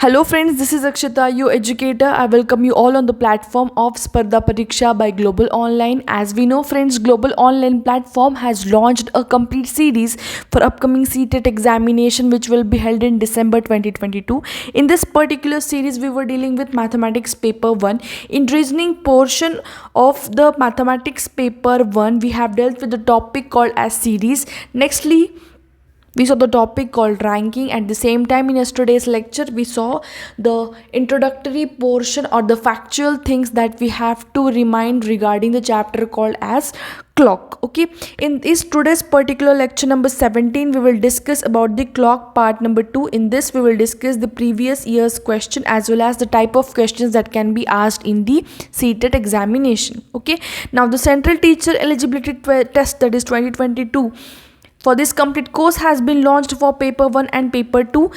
Hello friends, this is Akshita, your educator. I welcome you all on the platform of Spardha Pariksha by Global Online. As we know friends, Global Online platform has launched a complete series for upcoming CTET examination which will be held in December 2022. In this particular series, we were dealing with mathematics paper 1. In reasoning portion of the mathematics paper 1, we have dealt with the topic called as series. Nextly, we saw the topic called ranking. At the same time, in yesterday's lecture we saw the introductory portion or the factual things that we have to remind regarding the chapter called as clock. Okay, in this today's particular lecture number 17, we will discuss about the clock part number 2. In this we will discuss the previous year's question as well as the type of questions that can be asked in the CTET examination. Okay, now the central teacher eligibility test, that is 2022, for this complete course has been launched for paper 1 and paper 2,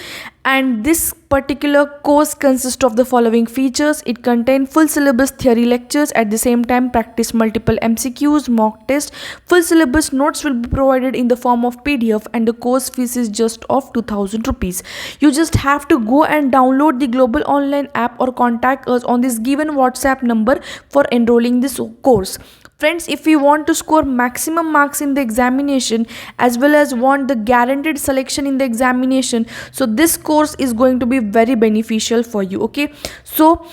and this particular course consists of the following features. It contains full syllabus theory lectures, at the same time practice multiple MCQs, mock test. Full syllabus notes will be provided in the form of PDF, and the course fees is just of 2000 rupees. You just have to go and download the Global Online app or contact us on this given WhatsApp number for enrolling this course. Friends, if you want to score maximum marks in the examination as well as want the guaranteed selection in the examination, so this course is going to be very beneficial for you. Okay, so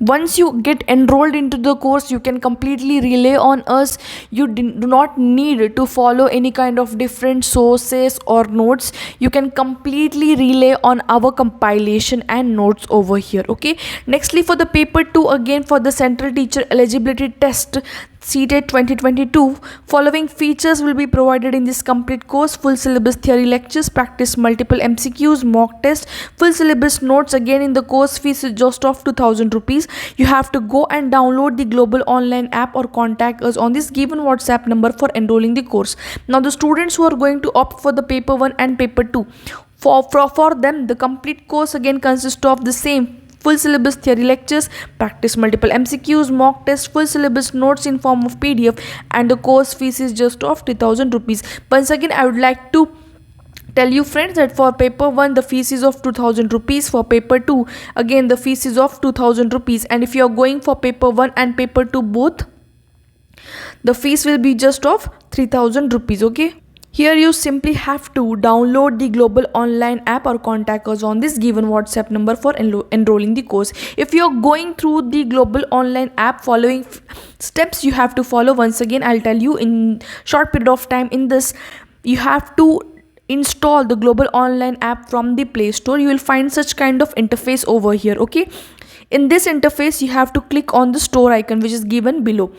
once you get enrolled into the course, you can completely rely on us. You do not need to follow any kind of different sources or notes. You can completely rely on our compilation and notes over here. Okay, nextly, for the paper 2, again for the central teacher eligibility test CTET 2022, following features will be provided in this complete course: full syllabus theory lectures, practice multiple MCQs, mock test, full syllabus notes. Again, in the course fees is just of 2000 rupees. You have to go and download the Global Online app or contact us on this given WhatsApp number for enrolling the course. Now the students who are going to opt for the paper 1 and paper 2, for them the complete course again consists of the same: full syllabus theory lectures, practice multiple MCQs, mock test, full syllabus notes in form of PDF, and the course fees is just of 3000 rupees. Once again, I would like to tell you friends that for paper 1 the fees is of 2000 rupees, for paper 2 again the fees is of 2000 rupees, and if you are going for paper 1 and paper 2 both, the fees will be just of 3000 rupees. Okay, here you simply have to download the Global Online app or contact us on this given WhatsApp number for enrolling the course. If you are going through the Global Online app, following steps you have to follow. Once again, I'll tell you in short period of time. In this, you have to install the Global Online app from the Play Store. You will find such kind of interface over here. Okay, in this interface you have to click on the store icon which is given below.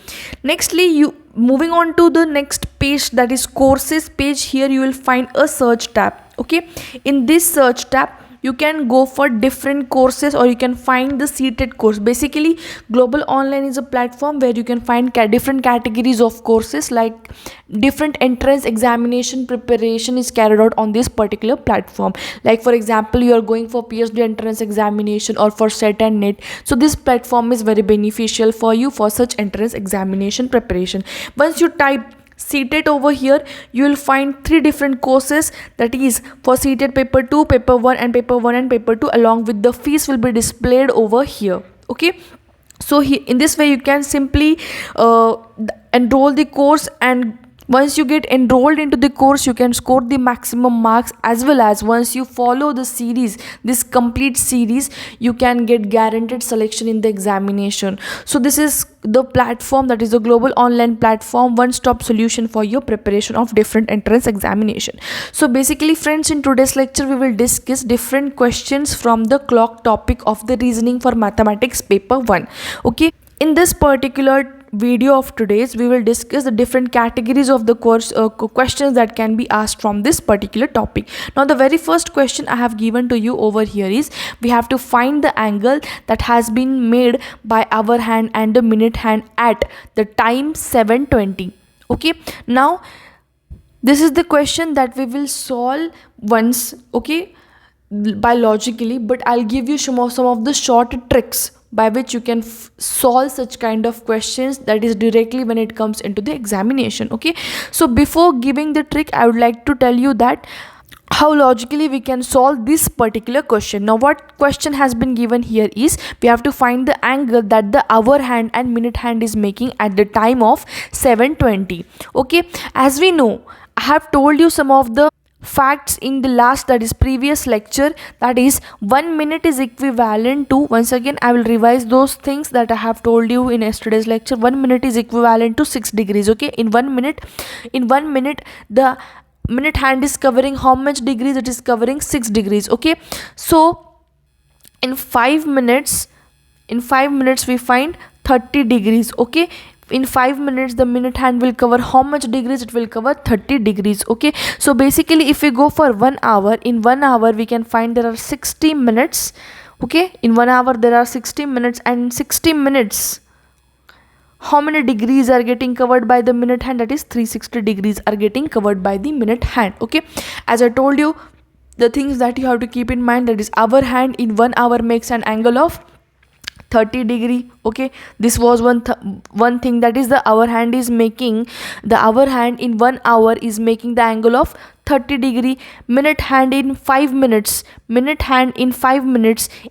Nextly, you moving on to the next page, that is courses page. Here you will find a search tab. Okay, in this search tab you can go for different courses or you can find the CTET course. Basically, Global Online is a platform where you can find different categories of courses, like different entrance examination preparation is carried out on this particular platform. Like for example, you are going for PhD entrance examination or for CET and NET, so this platform is very beneficial for you for such entrance examination preparation. Once you type CTET over here, you will find 3 different courses, that is for CTET paper 2, paper 1 and paper 1 and paper 2, along with the fees will be displayed over here. Okay, so in this way you can simply enroll the course, and once you get enrolled into the course you can score the maximum marks, as well as once you follow the series, this complete series, you can get guaranteed selection in the examination. So this is the platform, that is the Global Online platform, one-stop solution for your preparation of different entrance examination. So basically friends, in today's lecture we will discuss different questions from the clock topic of the reasoning for mathematics paper 1. Okay, in this particular video of today's, we will discuss the different categories of the course questions that can be asked from this particular topic. Now the very first question I have given to you over here is, we have to find the angle that has been made by hour hand and the minute hand at the time 7:20. Okay, now this is the question that we will solve once, okay, biologically, but I'll give you some of the short tricks by which you can solve such kind of questions, that is directly when it comes into the examination. Okay, so before giving the trick, I would like to tell you that how logically we can solve this particular question. Now what question has been given here is we have to find the angle that the hour hand and minute hand is making at the time of 7:20. Okay, as we know, I have told you some of the facts in the last, that is previous lecture, that is 1 minute is equivalent to, once again I will revise those things that I have told you in yesterday's lecture. 1 minute is equivalent to 6 degrees. Okay, in 1 minute the minute hand is covering how much degrees? It is covering 6 degrees. Okay, so in 5 minutes, we find 30 degrees. Okay, in 5 minutes the minute hand will cover how much degrees? It will cover 30 degrees. Okay, so basically if we go for 1 hour, in 1 hour we can find there are 60 minutes. Okay, in 1 hour there are 60 minutes, and in 60 minutes how many degrees are getting covered by the minute hand? That is 360 degrees are getting covered by the minute hand. Okay, as I told you, the things that you have to keep in mind, that is hour hand in 1 hour makes an angle of 30 degree. Okay, this was one thing, that is the hour hand is making, the hour hand in 1 hour is making the angle of 30 degree. Minute hand in 5 minutes,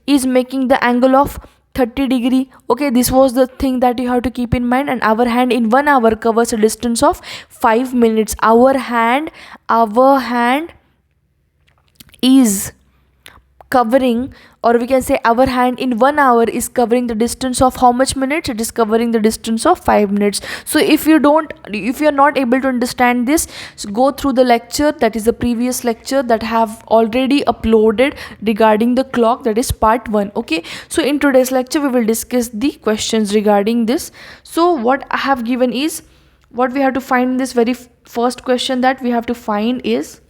is making the angle of 30 degree. Okay, this was the thing that you have to keep in mind. And hour hand in 1 hour covers a distance of 5 minutes. Hour hand is covering, or we can say our hand in 1 hour is covering the distance of how much minutes? It is covering the distance of 5 minutes. So if you are not able to understand this, so go through the lecture, that is the previous lecture that I have already uploaded regarding the clock, that is part 1. Okay, so in today's lecture we will discuss the questions regarding this. So what I have given is, what we have to find in this very first question, that we have to find is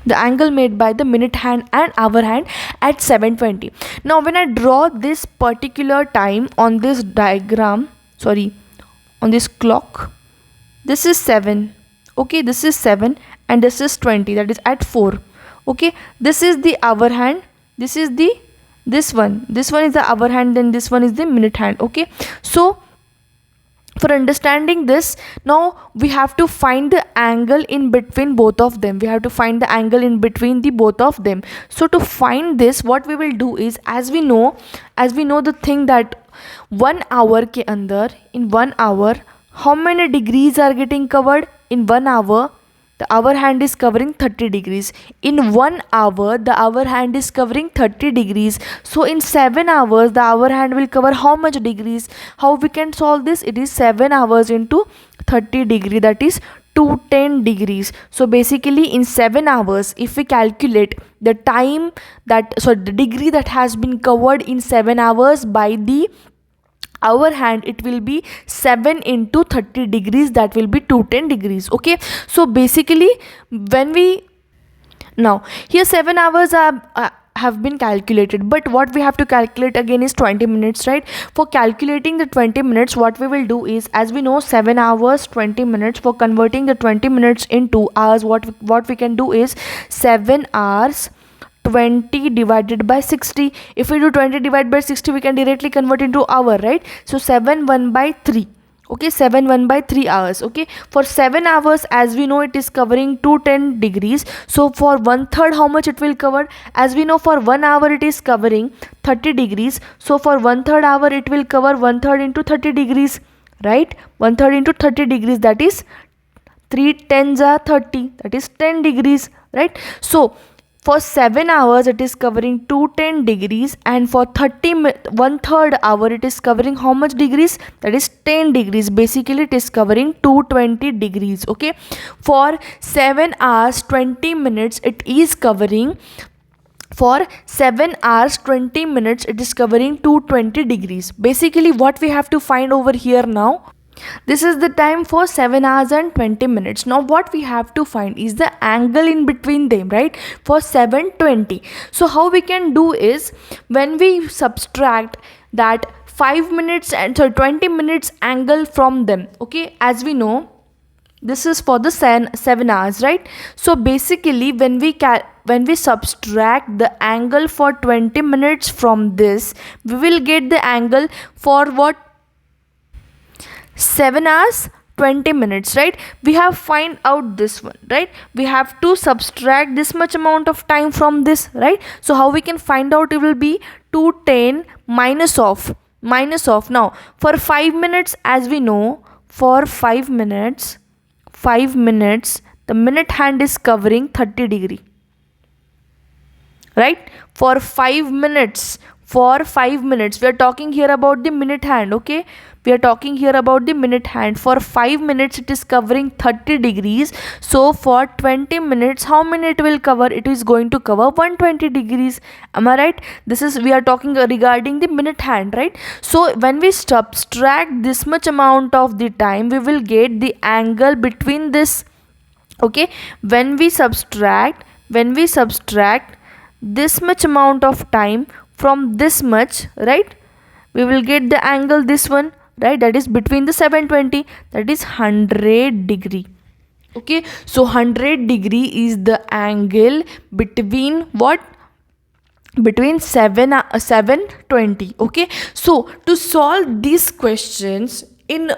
the angle made by the minute hand and hour hand at 7:20. Now when I draw this particular time on this diagram, on this clock, this is 7. Okay, this is 7 and this is 20, that is at 4. Okay, this is the hour hand, this one is the hour hand, then this one is the minute hand. Okay, so for understanding this, now we have to find the angle in between both of them. So to find this, what we will do is, as we know the thing that 1 hour ke andar, in 1 hour how many degrees are getting covered? In 1 hour the hour hand is covering 30 degrees. In 1 hour the hour hand is covering 30 degrees. So in 7 hours the hour hand will cover how much degrees? How we can solve this? It is 7 hours into 30 degree, that is 210 degrees. So basically in 7 hours, if we calculate the time that, the degree that has been covered in 7 hours by the hour hand, it will be 7 into 30 degrees, that will be 210 degrees. Okay, so basically when we, now here 7 hours have been calculated, but what we have to calculate again is 20 minutes, right? For calculating the 20 minutes, what we will do is, as we know 7 hours 20 minutes, for converting the 20 minutes into hours, what we can do is 7 hours 20 divided by 60. If we do 20 divided by 60, we can directly convert into hour, right? So 7 1 by 3. Okay, 7 1 by 3 hours. Okay, for 7 hours, as we know, it is covering 210 degrees. So for 1/3 how much it will cover? As we know, for 1 hour it is covering 30 degrees. So for 1/3 hour it will cover 1/3 into 30 degrees, right? 1/3 into 30 degrees, that is 3 10s are 30, that is 10 degrees, right? So for 7 hours it is covering 210 degrees, and for 1/3 hour it is covering how much degrees? That is 10 degrees. Basically it is covering 220 degrees. Okay, for 7 hours 20 minutes it is covering, for 7 hours 20 minutes it is covering 220 degrees. Basically what we have to find over here now, this is the time for 7 hours and 20 minutes. Now what we have to find is the angle in between them, right? For 7:20. So how we can do is, when we subtract that 5 minutes and 20 minutes angle from them. Okay, as we know, this is for the 7 hours, right? So basically when we subtract the angle for 20 minutes from this, we will get the angle for what? 7 hours 20 minutes, right? We have find out this one, right? We have to subtract this much amount of time from this, right? So how we can find out? It will be 210 minus of now for 5 minutes. As we know, for 5 minutes the minute hand is covering 30 degree, right? For 5 minutes we are talking here about the minute hand, okay? We are talking here about the minute hand. For 5 minutes it is covering 30 degrees. So for 20 minutes, how many it will cover? It is going to cover 120 degrees. Am I right? This is, we are talking regarding the minute hand, right? So when we subtract this much amount of the time, we will get the angle between this, okay? When we subtract this much amount of time from this much, right, we will get the angle, this one, right? That is between the 720, that is 100 degree. Okay, so 100 degree is the angle between what? Between 720. Okay, so to solve these questions in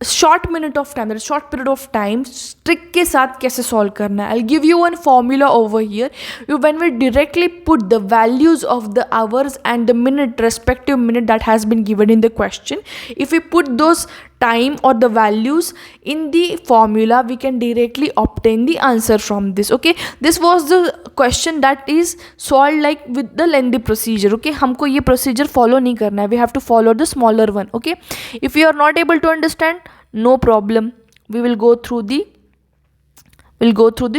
short minute of time, that is short period of time, trick के साथ कैसे solve करना है? I'll give you one formula over here. When we directly put the values of the hours and the minute, respective minute that has been given in the question, if we put those time or the values in the formula, we can directly obtain the answer from this. Okay, this was the question that is solved like with the lengthy procedure. Okay, हमको ये procedure follow नहीं करना है, we have to follow the smaller one. Okay, if you are not able to understand, no problem, we will go through the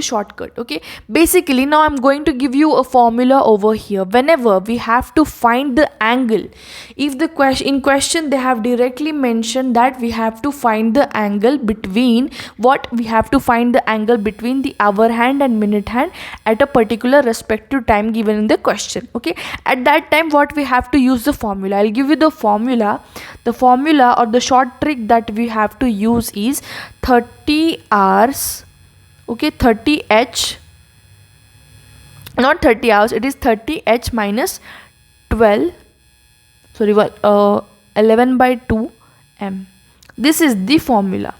shortcut. Okay, basically now I'm going to give you a formula over here. Whenever we have to find the angle, if the question they have directly mentioned that we have to find the angle between what? We have to find the angle between the hour hand and minute hand at a particular respective time given in the question. Okay, at that time what we have to use? The formula. I'll give you the formula. The formula or the short trick that we have to use is 30 hours. Okay, 30h, not 30 hours, it is 30h minus 11 by 2 m. This is the formula.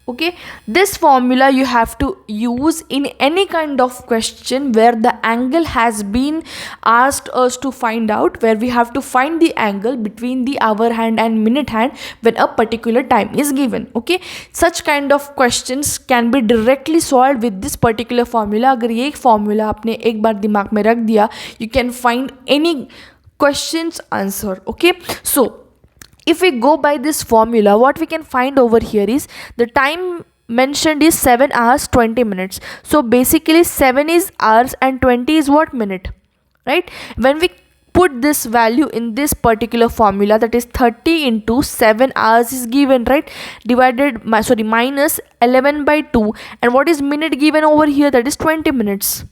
Okay, this formula you have to use in any kind of question where the angle has been asked us to find out, where we have to find the angle between the hour hand and minute hand when a particular time is given. Okay, such kind of questions can be directly solved with this particular formula. अगर ये formula आपने एक बार दिमाग में रख दिया, you can find any questions answer. Okay, so if we go by this formula, what we can find over here is the time mentioned is 7 hours 20 minutes. So basically 7 is hours and 20 is what? Minute, right? When we put this value in this particular formula, that is 30 into 7 hours is given, right? Minus 11 by 2, and what is minute given over here? That is 20 minutes.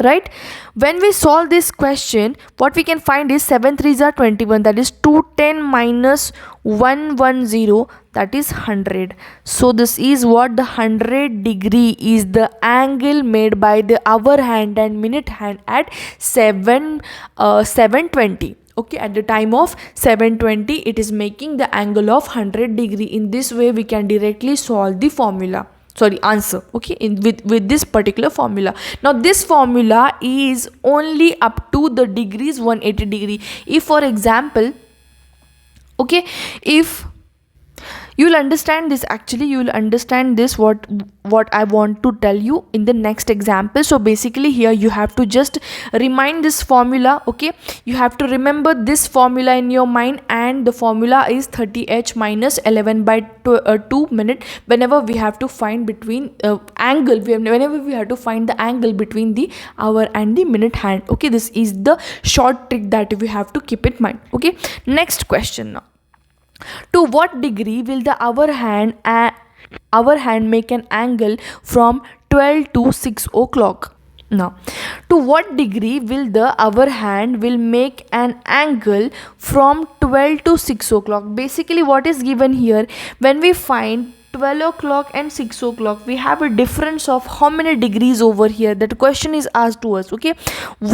Right? When we solve this question, what we can find is 7 3s are 21, that is 210 minus 110, that is 100. So this is what? The 100 degree is the angle made by the hour hand and minute hand at 720. Okay, at the time of 720 it is making the angle of 100 degree. In this way we can directly solve the answer. Okay, with this particular formula. Now this formula is only up to the degrees 180 degree. If for example, okay, if you'll understand this, actually you will understand this what I want to tell you in the next example. So basically here you have to just remind this formula. Okay, you have to remember this formula in your mind, and the formula is 30h minus 11 by 2 minute whenever we have to find between whenever we have to find the angle between the hour and the minute hand. Okay, this is the short trick that we have to keep in mind. Okay, next question now. To what degree will the hour hand make an angle from 12 to 6 o'clock? Now, to what degree will the hour hand will make an angle from 12 to 6 o'clock? Basically what is given here, when we find 12 o'clock and 6 o'clock, we have a difference of how many degrees over here. That question is asked to us. Okay,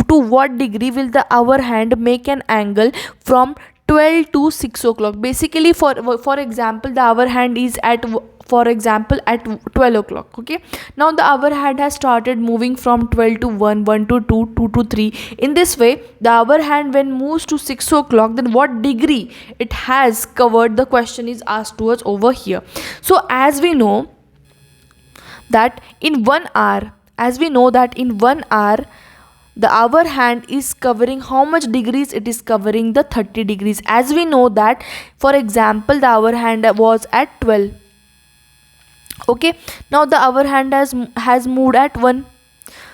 to what degree will the hour hand make an angle from 12 to 6 o'clock? Basically for example, the hour hand is at for example at 12 o'clock. Okay, now the hour hand has started moving from 12 to 1, 1 to 2, 2 to 3. In this way, the hour hand when moves to 6 o'clock, then what degree it has covered, the question is asked to us over here. So as we know that in 1 hour, the hour hand is covering how much degrees? It is covering the 30 degrees. As we know that, for example, the hour hand was at 12. Okay, now the hour hand has moved at 1.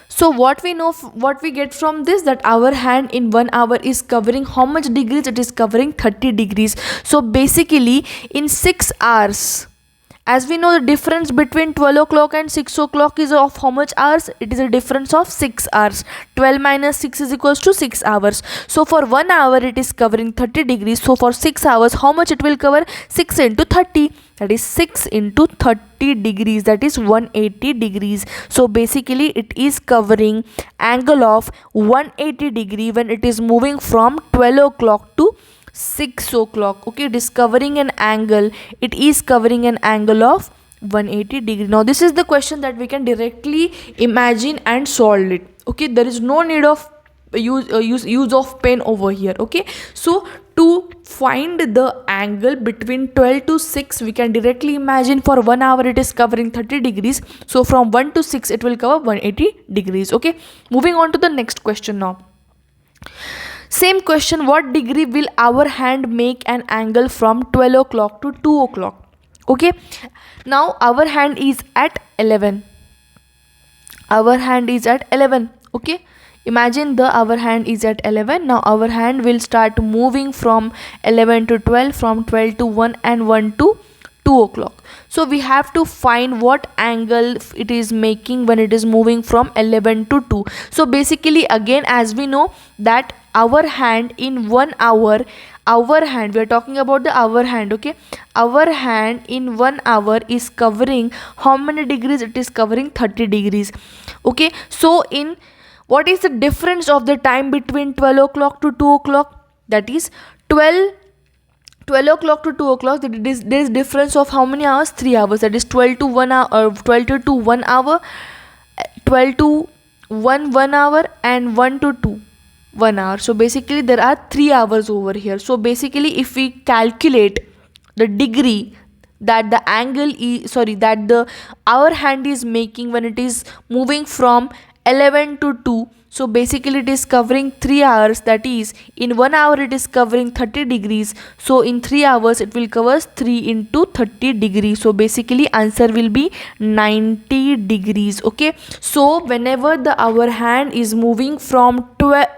So what we know, what we get from this, that our hand in 1 hour is covering how much degrees? It is covering 30 degrees. So basically in 6 hours, as we know, the difference between 12 o'clock and 6 o'clock is of how much hours? It is a difference of 6 hours. 12 minus 6 is equals to 6 hours. So for 1 hour it is covering 30 degrees. So for 6 hours, how much it will cover? 6 into 30. That is 6 into 30 degrees. That is 180 degrees. So basically it is covering angle of 180 degree when it is moving from 12 o'clock to 6 o'clock. Okay, it is covering an angle. It is covering an angle of 180 degree. Now this is the question that we can directly imagine and solve it. Okay, there is no need of use of pen over here. Okay, so to find the angle between 12 to 6, we can directly imagine for 1 hour it is covering 30 degrees. So from 1 to 6 it will cover 180 degrees. Okay, moving on to the next question now. Same question, what degree will our hand make an angle from 12 o'clock to 2 o'clock? Okay, now our hand is at 11. Our hand is at 11. Okay, imagine the our hand is at 11. Now our hand will start moving from 11 to 12, from 12 to 1, and 1 to 2 o'clock. So we have to find what angle it is making when it is moving from 11 to 2. So basically again, as we know that our hand in 1 hour, our hand, we are talking about the hour hand. Okay, our hand in 1 hour is covering how many degrees? It is covering 30 degrees. Okay, so in what is the difference of the time between 12 o'clock to 2 o'clock? That is 12 o'clock to 2 o'clock. There is difference of how many hours? 3 hours. That is 12 to 1 hour, 12 to 2 1 hour, 12 to 1 1 hour, and 1 to 2 1 hour. So basically there are 3 hours over here. So basically if we calculate the degree that the angle is, that the our hand is making when it is moving from 11 to 2, so basically it is covering 3 hours. That is, in 1 hour it is covering 30 degrees. So in 3 hours it will cover 3 into 30 degrees. So basically answer will be 90 degrees. Okay, so whenever the our hand is moving from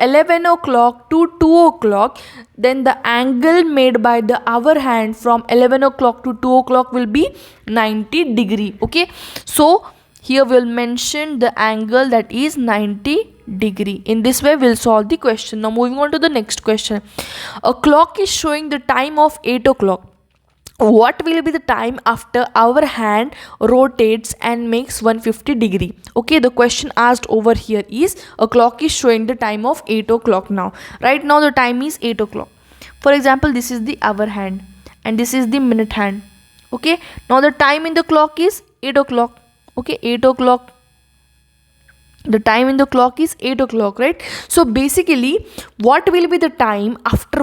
11 o'clock to 2 o'clock, then the angle made by the our hand from 11 o'clock to 2 o'clock will be 90 degree. Okay, so here we'll mention the angle that is 90 degree. In this way we'll solve the question. Now moving on to the next question. A clock is showing the time of 8 o'clock. What will be the time after our hand rotates and makes 150 degree? Okay, the question asked over here is, a clock is showing the time of 8 o'clock now. Right now the time is 8 o'clock. For example, this is the hour hand and this is the minute hand. Okay, now the time in the clock is 8 o'clock. Okay, 8 o'clock. The time in the clock is 8 o'clock, right? So basically what will be the time after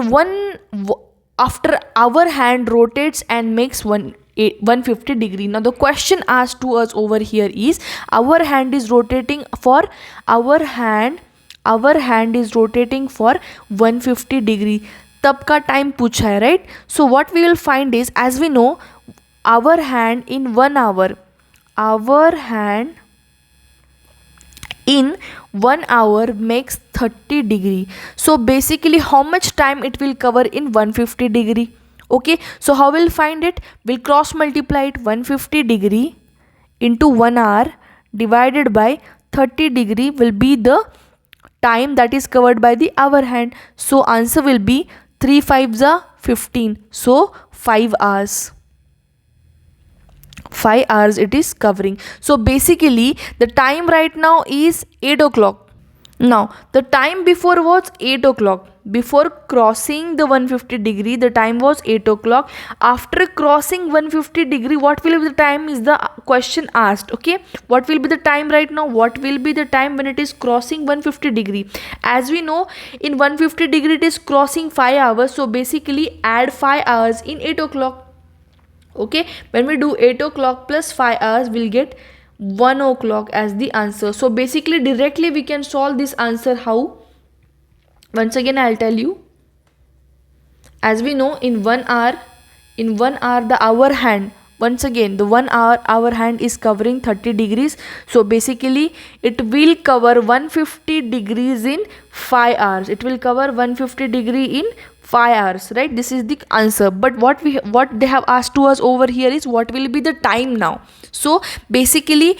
our hand rotates and makes 150 degree? Now the question asked to us over here is, our hand is rotating for 150 degree. तब का time पूछा है, right? So what we will find is, as we know, our hand in 1 hour, our hand in 1 hour makes 30 degree. So basically how much time it will cover in 150 degree? Okay, so how we'll find it? We'll cross multiply it. 150 degree into 1 hour divided by 30 degree will be the time that is covered by the hour hand. So answer will be 3 5s are 15. So 5 hours. 5 hours it is covering. So basically the time right now is 8 o'clock. Now the time before was 8 o'clock. before crossing the 150 degree the time was 8 o'clock. After crossing 150 degree, what will be the time is the question asked. Okay, what will be the time right now? What will be the time when it is crossing 150 degree? As we know, in 150 degree it is crossing 5 hours, so basically add 5 hours in 8 o'clock. Okay, when we do 8 o'clock plus 5 hours, we'll get 1 o'clock as the answer. So basically directly we can solve this answer. How? Once again I'll tell you. As we know, in 1 hour the hour hand, once again the 1 hour hand is covering 30 degrees, so basically it will cover 150 degrees in 5 hours. It will cover 150 degree in 5 hours, right? This is the answer. But what they have asked to us over here is what will be the time now. So basically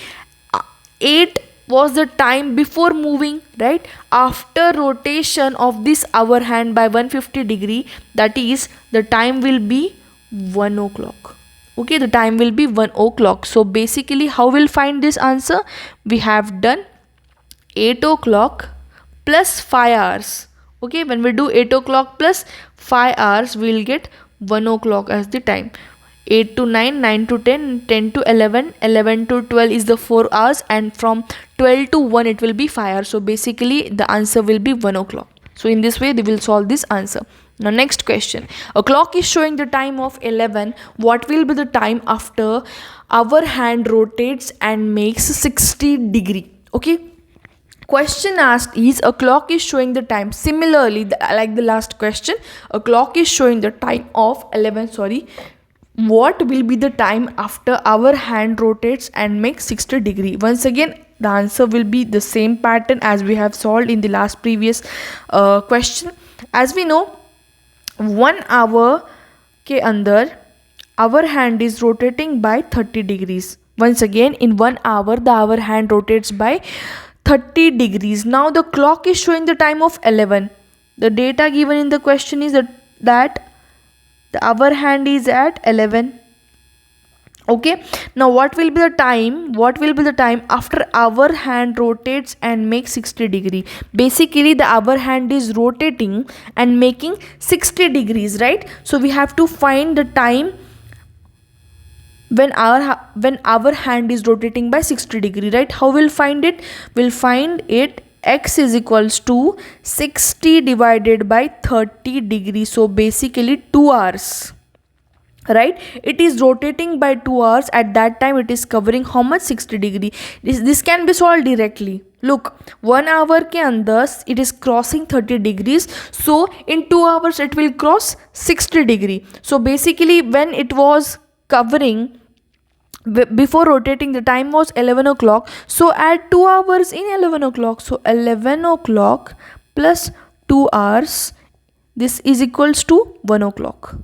8 was the time before moving, right? After rotation of this hour hand by 150 degree, that is the time will be 1 o'clock. Okay, the time will be 1 o'clock. So basically how we'll find this answer? We have done 8 o'clock plus 5 hours. Okay, when we do 8 o'clock plus 5 hours, we'll get 1 o'clock as the time. 8 to 9, 9 to 10, 10 to 11, 11 to 12 is the 4 hours, and from 12 to 1 it will be 5 hours. So basically the answer will be 1 o'clock. So in this way they will solve this answer. Now next question. A clock is showing the time of 11. What will be the time after our hand rotates and makes 60 degree? Okay. Question asked is a clock is showing the time. Similarly, like the last question, a clock is showing the time of 11. What will be the time after our hand rotates and makes 60 degree? Once again, the answer will be the same pattern as we have solved in the last previous question. As we know, 1 hour के अंदर our hand is rotating by 30 degrees. Once again, in 1 hour the our hand rotates by 30 degrees. Now the clock is showing the time of 11. The data given in the question is that the hour hand is at 11. Okay, now what will be the time after our hand rotates and makes 60 degree? Basically the our hand is rotating and making 60 degrees, right? So we have to find the time when our hand is rotating by 60 degree, right? How we'll find it? We'll find it x is equals to 60 divided by 30 degrees. So basically 2 hours, right? It is rotating by 2 hours. At that time it is covering how much? 60 degree. This can be solved directly. Look, 1 hour के अंदर it is crossing 30 degrees, so in 2 hours it will cross 60 degree. So basically when it was covering before rotating, the time was 11 o'clock, so add 2 hours in 11 o'clock. So 11 o'clock plus 2 hours, this is equals to 1 o'clock,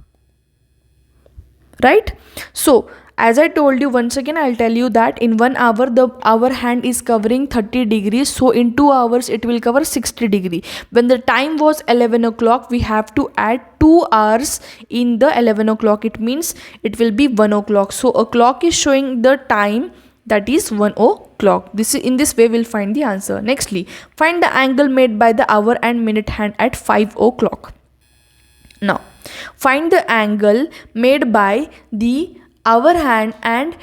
right? So as I told you, once again I'll tell you that in 1 hour our hand is covering 30 degrees, so in 2 hours it will cover 60 degree. When the time was 11 o'clock, we have to add 2 hours in the 11 o'clock. It means it will be 1 o'clock. So a clock is showing the time, that is 1 o'clock. In this way we'll find the answer. Nextly, find the angle made by the hour and minute hand at 5 o'clock. Now find the angle made by the hour hand and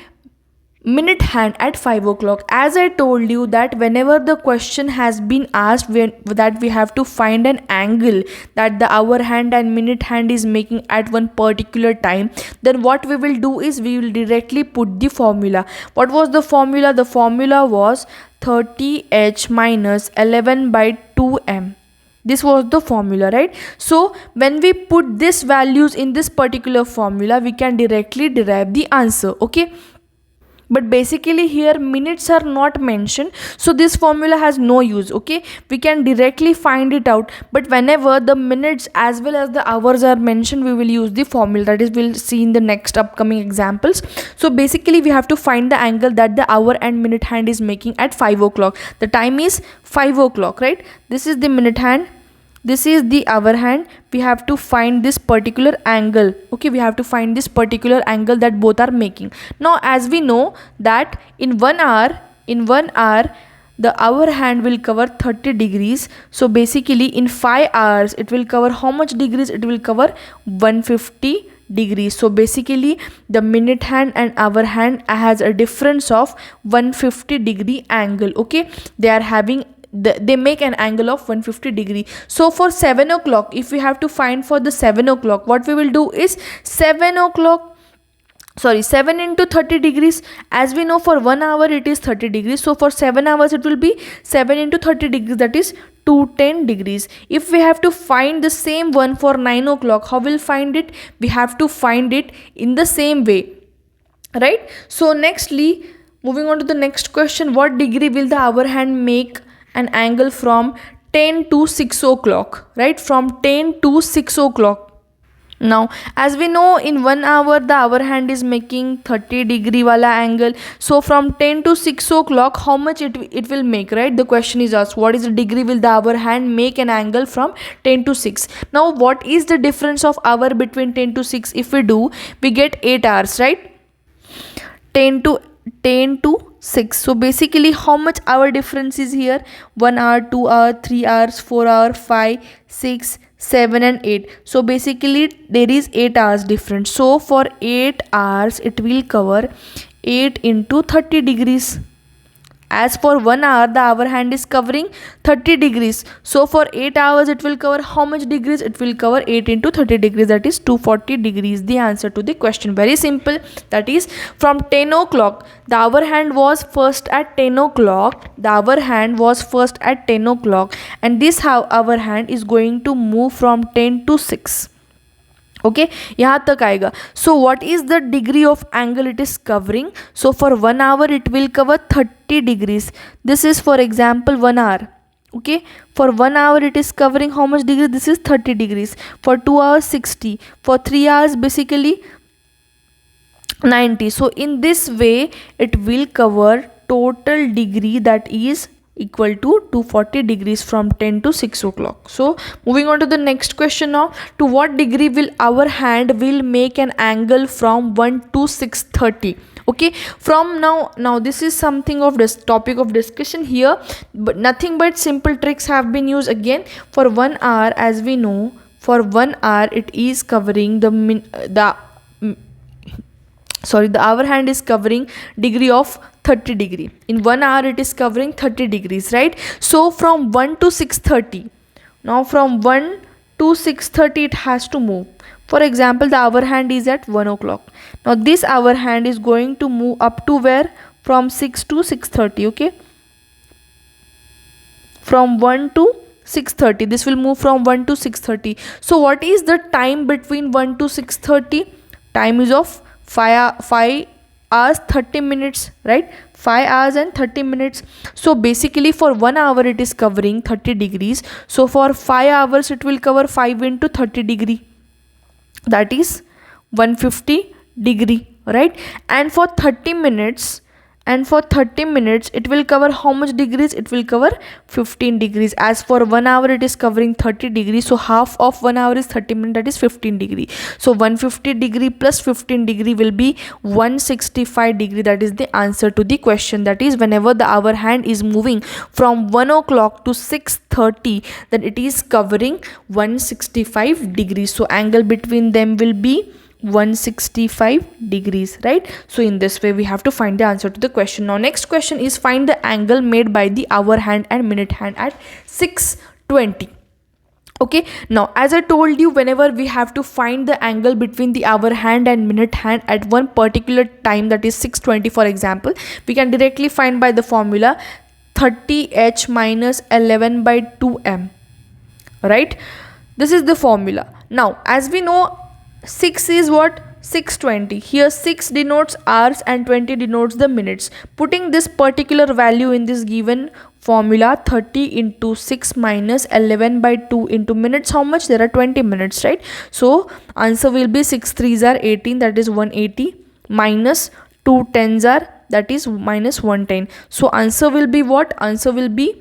minute hand at 5 o'clock. As I told you that whenever the question has been asked that we have to find an angle that the hour hand and minute hand is making at one particular time, then what we will do is we will directly put the formula. What was the formula? The formula was 30h minus 11 by 2m. This was the formula, right? So when we put these values in this particular formula, we can directly derive the answer. Okay, but basically here minutes are not mentioned, so this formula has no use. Okay, we can directly find it out, but whenever the minutes as well as the hours are mentioned, we will use the formula. That is, we'll see in the next upcoming examples. So basically we have to find the angle that the hour and minute hand is making at 5 o'clock. The time is 5 o'clock, right? This is the minute hand, this is the hour hand. We have to find this particular angle. Okay, we have to find this particular angle that both are making. Now as we know that in 1 hour the hour hand will cover 30 degrees. So basically in 5 hours it will cover how much degrees? It will cover 150 degrees. So basically the minute hand and hour hand has a difference of 150 degree angle. Okay, they are having they make an angle of 150 degree. So for 7 o'clock, if we have to find for the 7 o'clock, what we will do is 7 o'clock, sorry, 7 into 30 degrees. As we know, for 1 hour it is 30 degrees, so for 7 hours it will be 7 into 30 degrees, that is 210 degrees. If we have to find the same one for 9 o'clock, how will find it? We have to find it in the same way, right? So nextly, moving on to the next question, what degree will the hour hand make an angle from 10 to 6 o'clock, right? From 10 to 6 o'clock. Now as we know, in 1 hour the hour hand is making 30 degree wala angle. So from 10 to 6 o'clock, how much it will make, right? The question is asked, what is the degree will the hour hand make an angle from 10 to 6? Now what is the difference of hour between 10 to 6? If we do, we get 8 hours, right? 10 to 6. So basically how much hour difference is here? 1 hour, 2 hour, 3 hours, 4 hour, 5, 6, 7 and 8. So basically there is 8 hours difference. So for 8 hours it will cover 8 into 30 degrees. As for 1 hour, the hour hand is covering 30 degrees. So for 8 hours it will cover how much degrees? It will cover 8 into 30 degrees, that is 240 degrees. The answer to the question, very simple. That is from 10 o'clock, the hour hand was first at 10 o'clock. The hour hand was first at 10 o'clock, and this hour hand is going to move from 10 to 6. Okay, यहाँ तक आएगा. So what is the degree of angle it is covering? So for 1 hour it will cover 30 degrees. This is for example 1 hour. Okay, for 1 hour it is covering how much degree? This is 30 degrees. For 2 hours 60. For 3 hours basically 90. So in this way it will cover total degree that is equal to 240 degrees from 10 to 6 o'clock. So moving on to the next question now. To what degree will our hand will make an angle from 1 to 630? Okay, from now this is something of this topic of discussion here, but nothing but simple tricks have been used again. For 1 hour, as we know, for 1 hour it is covering the hour hand is covering degree of 30 degree. In 1 hour it is covering 30 degrees, right? So from 1 to 630, now from 1 to 630 it has to move. For example, the hour hand is at 1 o'clock. Now this hour hand is going to move up to where? From 6 to 630. Okay, from 1 to 630, this will move from 1 to 630. So what is the time between 1 to 630? Time is of 5 hours 30 minutes, right? 5 hours and 30 minutes. So basically for 1 hour it is covering 30 degrees. So for 5 hours it will cover 5 into 30 degree, that is 150 degree, right? And for 30 minutes it will cover how much degrees? It will cover 15 degrees. As for 1 hour it is covering 30 degrees, so half of 1 hour is 30 minutes, that is 15 degree. So 150 degree plus 15 degree will be 165 degree. That is the answer to the question. That is, whenever the hour hand is moving from 1 o'clock to 630, then it is covering 165 degrees. So angle between them will be 165 degrees, right? So in this way we have to find the answer to the question. Now next question is, find the angle made by the hour hand and minute hand at 620. Okay, now as I told you, whenever we have to find the angle between the hour hand and minute hand at one particular time, that is 620 for example, we can directly find by the formula 30h minus 11 by 2m, right? This is the formula. Now as we know, 6 is what? 620. Here 6 denotes hours and 20 denotes the minutes. Putting this particular value in this given formula, 30 into 6 minus 11 by 2 into minutes, how much? There are 20 minutes, right? So answer will be 6 3s are 18, that is 180, minus 2 10s are, that is minus 110. So answer will be what? Answer will be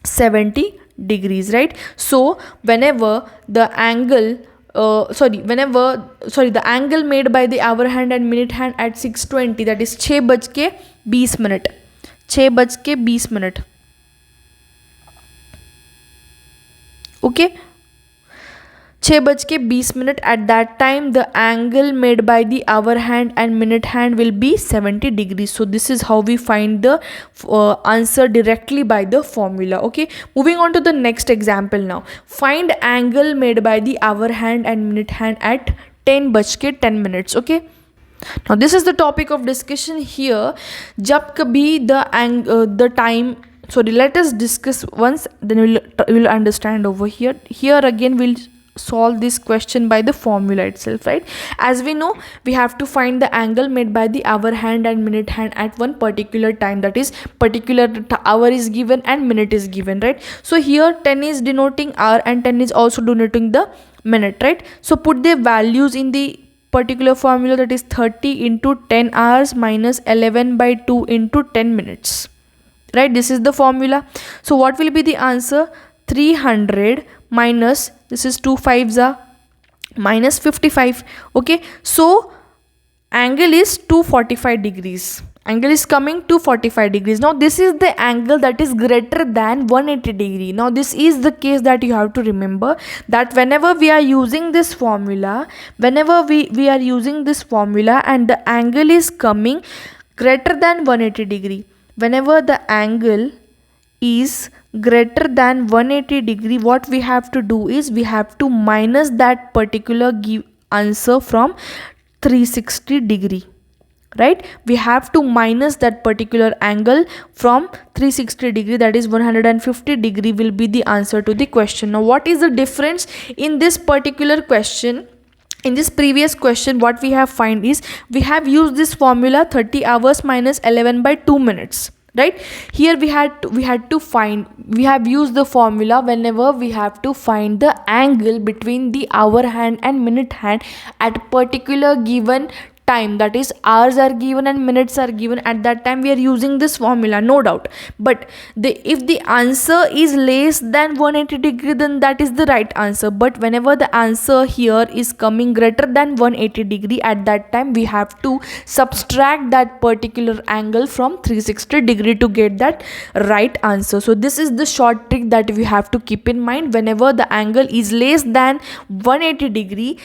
70 degrees, right? So whenever the angle the angle made by the hour hand and minute hand at 620, that is 6 बज के 20 minute, 6:20। Okay, 6:20 at that time the angle made by the hour hand and minute hand will be 70 degrees. So this is how we find the answer directly by the formula. Okay, moving on to the next example now. Find angle made by the hour hand and minute hand at 10:10। okay, now this is the topic of discussion here. जब कभी the time, sorry, let us discuss once, then we'll understand over here. Here again we'll solve this question by the formula itself, right? As we know, we have to find the angle made by the hour hand and minute hand at one particular time, that is particular hour is given and minute is given, right? So here 10 is denoting hour and 10 is also denoting the minute, right? So put the values in the particular formula, that is 30 into 10 hours minus 11/2 into 10 minutes, right? This is the formula. So what will be the answer? 300 minus, this is 2 5s are minus 55. Okay, so angle is 245 degrees. Angle is coming 245 degrees. Now this is the angle that is greater than 180 degree. Now this is the case that you have to remember, that whenever we are using this formula, whenever we are using this formula and the angle is coming greater than 180 degree, whenever the angle is greater than 180 degree, what we have to do is we have to minus that particular answer from 360 degree, right? We have to minus that particular angle from 360 degree, that is 150 degree will be the answer to the question. Now what is the difference in this particular question? In this previous question, what we have find is we have used this formula 30 hours minus 11/2 minutes, right? Here we have used the formula whenever we have to find the angle between the hour hand and minute hand at particular given time, that is hours are given and minutes are given. At that time we are using this formula, no doubt. But if the answer is less than 180 degree, then that is the right answer. But whenever the answer here is coming greater than 180 degree, at that time we have to subtract that particular angle from 360 degree to get that right answer. So this is the short trick that we have to keep in mind. Whenever the angle is less than 180 degree,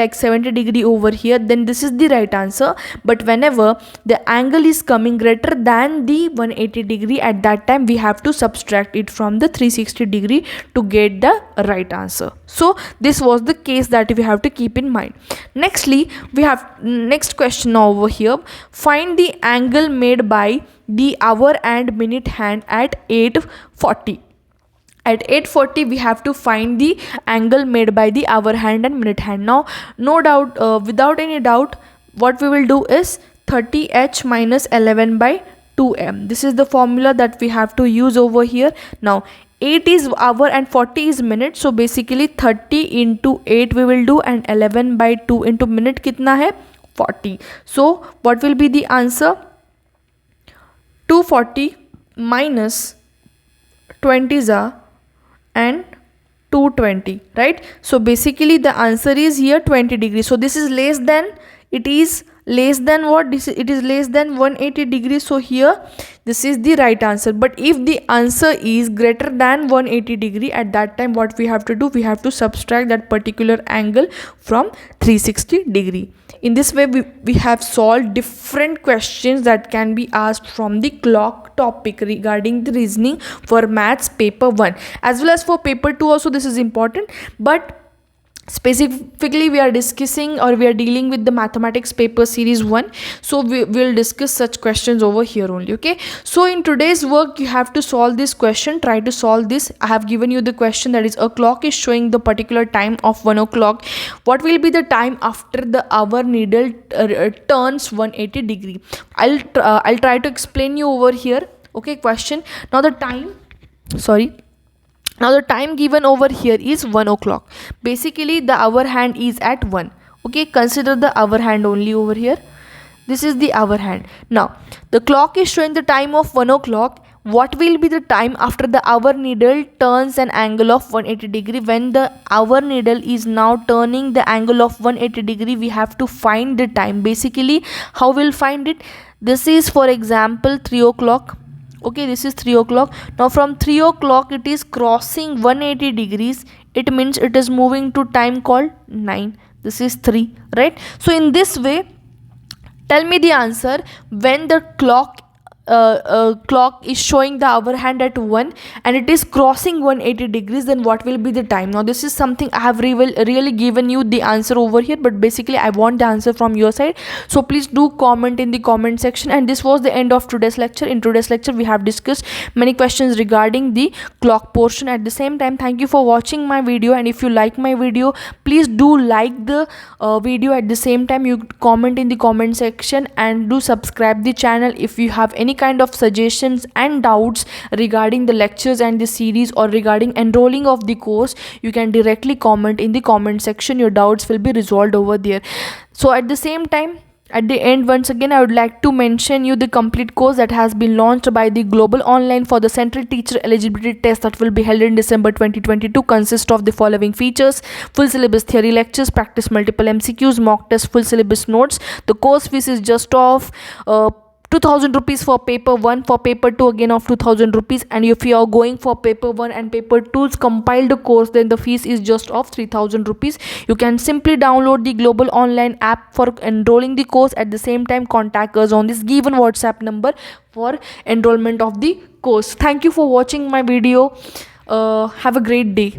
like 70 degree over here, then this is the right answer. But whenever the angle is coming greater than the 180 degree, at that time we have to subtract it from the 360 degree to get the right answer. So this was the case that we have to keep in mind. Nextly, we have next question over here. Find the angle made by the hour and minute hand at 8:40. At 8:40 we have to find the angle made by the hour hand and minute hand. Now no doubt, without any doubt, what we will do is 30h minus 11/2m. This is the formula that we have to use over here. Now 8 is hour and 40 is minute, so basically 30 into 8 we will do, and 11/2 into minute kitna hai? 40. So what will be the answer? 240 minus 20s are and 220, right? So basically the answer is here 20 degrees. So this is less than, it is less than what? It is less than 180 degrees. So here this is the right answer. But if the answer is greater than 180 degree, at that time what we have to do? We have to subtract that particular angle from 360 degree. In this way we have solved different questions that can be asked from the clock topic regarding the reasoning for maths paper 1, as well as for paper 2 also. This is important, but specifically we are discussing, or we are dealing with the mathematics paper series 1, so we will discuss such questions over here only. Okay, so in today's work you have to solve this question. Try to solve this. I have given you the question, that is a clock is showing the particular time of 1 o'clock. What will be the time after the hour needle turns 180 degree? I'll try to explain you over here. Okay, question. Now the time given over here is 1 o'clock. Basically the hour hand is at 1. Okay, consider the hour hand only over here. This is the hour hand. Now the clock is showing the time of 1 o'clock. what will be the time after the hour needle turns an angle of 180 degree? When the hour needle is now turning the angle of 180 degree, we have to find the time. Basically, how we'll find it? This is, for example, 3 o'clock. Okay, this is 3 o'clock. Now from 3 o'clock it is crossing 180 degrees. It means it is moving to time called 9. This is 3, right? So in this way, tell me the answer. When the clock is showing the hour hand at 1 and it is crossing 180 degrees, then what will be the time? Now this is something I have really given you the answer over here, but basically I want the answer from your side. So please do comment in the comment section. And this was the end of today's lecture. In today's lecture we have discussed many questions regarding the clock portion. At the same time, thank you for watching my video, and if you like my video, please do like the video. At the same time, you comment in the comment section and do subscribe the channel. If you have any kind of suggestions and doubts regarding the lectures and the series, or regarding enrolling of the course, you can directly comment in the comment section. Your doubts will be resolved over there. So at the same time, at the end, once again, I would like to mention you the complete course that has been launched by the Global Online for the Central Teacher Eligibility Test that will be held in December 2022. Consists of the following features: full syllabus theory lectures, practice multiple MCQs, mock test, full syllabus notes. The course fees is just of 2000 rupees for paper 1, for paper 2 again of 2000 rupees, and if you are going for paper 1 and paper 2's compiled course, then the fees is just of 3000 rupees. You can simply download the Global Online app for enrolling the course. At the same time, contact us on this given WhatsApp number for enrollment of the course. Thank you for watching my video. Have a great day.